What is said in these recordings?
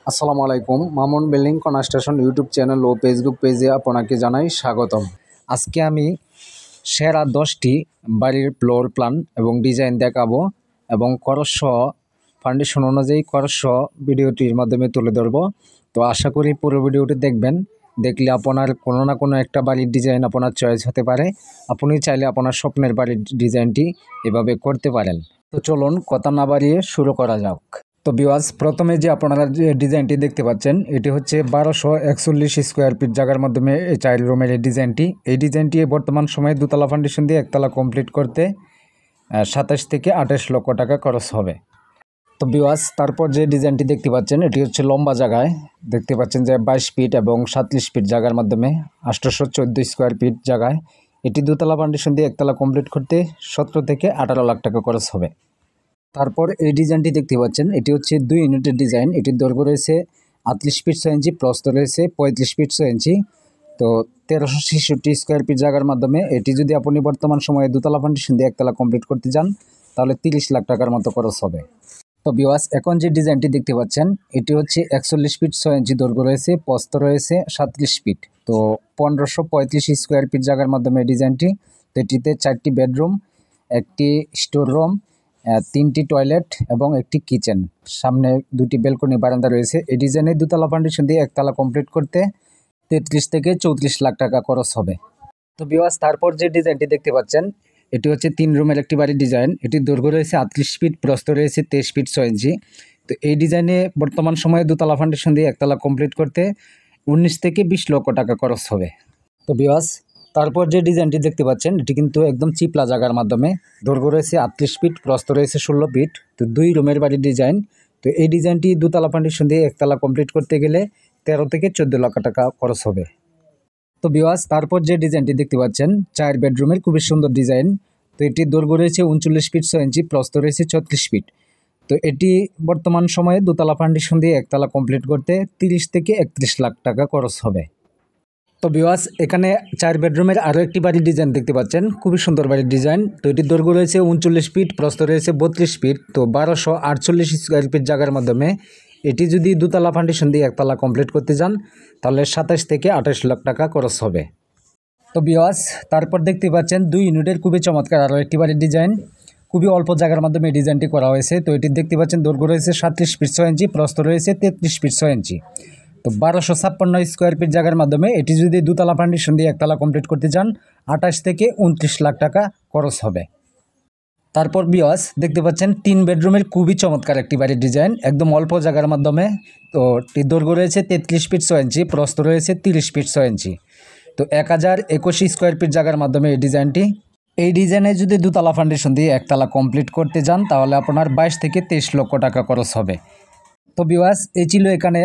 আসসালামু আলাইকুম। Mamun building construction YouTube channel ও ফেসবুক পেজে আপনাকে জানাই স্বাগতম। আজকে আমি সেরা 10টি বাড়ির ফ্লোর প্ল্যান এবং ডিজাইন দেখাবো এবং খরচসহ ফাউন্ডেশন অনুযায়ী খরচসহ ভিডিওটির মাধ্যমে তুলে ধরবো। তো আশা করি পুরো ভিডিওটি দেখবেন। দেখলে আপনার কোনো না কোনো একটা বাড়ির ডিজাইন আপনার চয়েস হতে পারে। আপনি চাইলে আপনার স্বপ্নের বাড়ির ডিজাইনটি এভাবে করতে পারেন। তো চলুন কথা না বাড়িয়ে শুরু করা যাক। তো ভিউয়ার্স, প্রথমে যে আপনারা যে ডিজাইনটি দেখতে পাচ্ছেন এটি হচ্ছে 1241 স্কোয়ার ফিট জায়গার মাধ্যমে এই চাইল্ড রুমের এই ডিজাইনটি বর্তমান সময়ে দুতলা ফাউন্ডেশন দিয়ে একতলা কমপ্লিট করতে 27 থেকে 28 লক্ষ টাকা খরচ হবে। তো ভিউয়ার্স, তারপর যে ডিজাইনটি দেখতে পাচ্ছেন এটি হচ্ছে লম্বা জায়গায় দেখতে পাচ্ছেন যে 22 ফিট এবং 37 ফিট জায়গার মাধ্যমে 814 স্কোয়ার ফিট জায়গায় এটি দুতলা ফাউন্ডেশন দিয়ে একতলা কমপ্লিট করতে 17 থেকে 18 লাখ টাকা খরচ হবে। তারপর এই ডিজাইনটি দেখতে পাচ্ছেন এটি হচ্ছে 2 ইউনিটের ডিজাইন। এটির দৈর্ঘ্য রয়েছে 38 ফিট 6 ইঞ্চি, প্রস্থ রয়েছে 35 ফিট 6 ইঞ্চি। তো 1366 স্কোয়ার ফিট জায়গার মাধ্যমে এটি যদি আপনি বর্তমান সময়ে দুতলা ফাউন্ডেশন দিয়ে একতলা কমপ্লিট করতে যান তাহলে 30 লাখ টাকার মতো খরচ হবে। তো ভিউয়ার্স, এখন যে ডিজাইনটি দেখতে পাচ্ছেন এটি হচ্ছে 41 ফিট 6 ইঞ্চি দৈর্ঘ্য রয়েছে, প্রস্থ রয়েছে 37 ফিট। তো 1535 স্কোয়ার ফিট জায়গার মাধ্যমে এই ডিজাইনটি। তো এটিতে 4টি বেডরুম, একটি স্টোর রুম, 3টি টয়লেট এবং একটি কিচেন, সামনে 2টি ব্যালকনি বারান্দা রয়েছে। এই ডিজাইনের দুতলা ফাউন্ডেশন দিয়ে একতলা কমপ্লিট করতে 33 থেকে 34 লাখ টাকা খরচ হবে। তো ভিউয়ার্স, তারপর যে ডিজাইনটি দেখতে পাচ্ছেন এটি হচ্ছে 3 রুমের একটি বাড়ির ডিজাইন। এটির দৈর্ঘ্য রয়েছে 38 ফিট, প্রস্থ রয়েছে 23 ফিট 6 ইঞ্চি। তো এই ডিজাইনে বর্তমান সময়ে দুতলা ফাউন্ডেশন দিয়ে একতলা কমপ্লিট করতে 19 থেকে 20 লক্ষ টাকা খরচ হবে। তো ভিউয়ার্স, তারপর যে ডিজাইনটি দেখতে পাচ্ছেন এটি কিন্তু একদম চিপলা জায়গার মাধ্যমে, দৈর্ঘ্য রয়েছে 38 ফিট, প্রস্থ রয়েছে 16 ফিট। তো 2 রুমের বাড়ির ডিজাইন। তো এই ডিজাইনটি দুতলা ফাউন্ডেশন দিয়ে একতলা কমপ্লিট করতে গেলে 13 থেকে 14 লক্ষ টাকা খরচ হবে। তো ভিউয়ার্স, তারপর যে ডিজাইনটি দেখতে পাচ্ছেন 4 বেডরুমের খুবই সুন্দর ডিজাইন। তো এটির দৈর্ঘ্য রয়েছে 39 ফিট 6 ইঞ্চি, প্রস্থ রয়েছে 36 ফিট। তো এটি বর্তমান সময়ে দুতলা ফাউন্ডেশন দিয়ে একতলা কমপ্লিট করতে 30 থেকে 31 লাখ টাকা খরচ হবে। তো ভিউয়ার্স, এখানে 4 বেডরুমের আরও একটি বাড়ির ডিজাইন দেখতে পাচ্ছেন, খুবই সুন্দর বাড়ির ডিজাইন। তো এটির দৈর্ঘ্য রয়েছে 39 ফিট, প্রস্থ রয়েছে 32 ফিট। তো 1248 স্কোয়ার ফিট জায়গার মাধ্যমে এটি যদি দুতলা ফাউন্ডেশন দিয়ে একতলা কমপ্লিট করতে যান তাহলে 27 থেকে 28 লাখ টাকা খরচ হবে। তো ভিউয়ার্স, তারপর দেখতে পাচ্ছেন 2 ইউনিটের খুবই চমৎকার আরও একটি বাড়ির ডিজাইন। খুবই অল্প জায়গার মাধ্যমে এই ডিজাইনটি করা হয়েছে। তো এটি দেখতে পাচ্ছেন দৈর্ঘ্য রয়েছে 37 ফিট 6 ইঞ্চি, প্রস্থ রয়েছে 33 ফিট 6 ইঞ্চি। তো 1256 স্কোয়ার ফিট জায়গার মাধ্যমে এটি যদি দুতলা ফাউন্ডেশন দিয়ে একতলা কমপ্লিট করতে যান 28 থেকে 29 লাখ টাকা খরচ হবে। তারপর ভিউয়ার্স, দেখতে পাচ্ছেন 3 বেডরুমের খুবই চমৎকার একটি বাড়ির ডিজাইন, একদম অল্প জায়গার মাধ্যমে। তো এটির দৈর্ঘ্য রয়েছে 33 ফিট 6 ইঞ্চি, প্রস্থ রয়েছে 30 ফিট 6 ইঞ্চি। তো 1021 স্কোয়ার ফিট জায়গার মাধ্যমে এই ডিজাইনে যদি দুতলা ফাউন্ডেশন দিয়ে একতলা কমপ্লিট করতে যান তাহলে আপনার 22 থেকে 23 লক্ষ টাকা খরচ হবে। তো ভিউয়ার্স, এই ছিল এখানে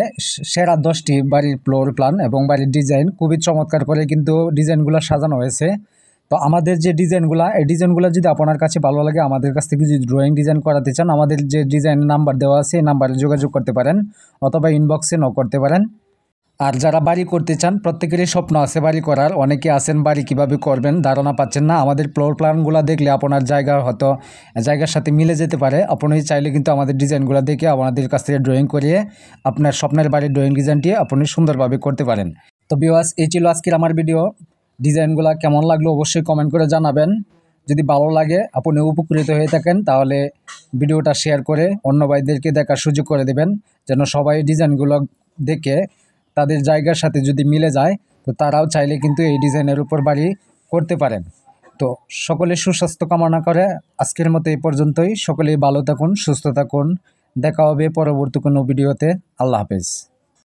সেরা 10টি বাড়ির ফ্লোর প্ল্যান এবং বাড়ির ডিজাইন। খুবই চমৎকার করে কিন্তু ডিজাইনগুলো সাজানো হয়েছে। তো আমাদের যে ডিজাইনগুলো এই ডিজাইনগুলো যদি আপনার কাছে ভালো লাগে, আমাদের কাছ থেকে যদি ড্রয়িং ডিজাইন করাতে চান, আমাদের যে ডিজাইন নাম্বার দেওয়া আছে এই নাম্বারে যোগাযোগ করতে পারেন অথবা ইনবক্সে নক করতে পারেন। আর যারা বাড়ি করতে চান, প্রত্যেকেরই স্বপ্ন আছে বাড়ি করার। অনেকে আছেন বাড়ি কিভাবে করবেন ধারণা পাচ্ছেন না। আমাদের ফ্লোর প্ল্যানগুলো দেখলে আপনার জায়গার সাথে মিলে যেতে পারে। আপনি চাইলে কিন্তু আমাদের ডিজাইনগুলো দেখে আপনাদের কাছ থেকে ড্রয়িং করিয়ে আপনার স্বপ্নের বাড়ির ড্রয়িং ডিজাইনটি আপনি সুন্দরভাবে করতে পারেন। তো ভিউয়ার্স, এই ছিল আজকের আমার ভিডিও। ডিজাইনগুলো কেমন লাগলো অবশ্যই কমেন্ট করে জানাবেন। যদি ভালো লাগে, আপনি উপকৃত হয়ে থাকেন, তাহলে ভিডিওটা শেয়ার করে অন্য ভাইদেরকে দেখার সুযোগ করে দেবেন, যেন সবাই ডিজাইনগুলো দেখে তাদের জায়গার সাথে যদি মিলে যায় তো তারাও চাইলে কিন্তু এই ডিজাইনের উপর বাড়ি করতে পারেন। তো সকলে সুস্বাস্থ্য কামনা করে আজকের মতো এই পর্যন্তই। সকলেই ভালো থাকুন, সুস্থ থাকুন। দেখা হবে পরবর্তী কোনো ভিডিওতে। আল্লাহ হাফেজ।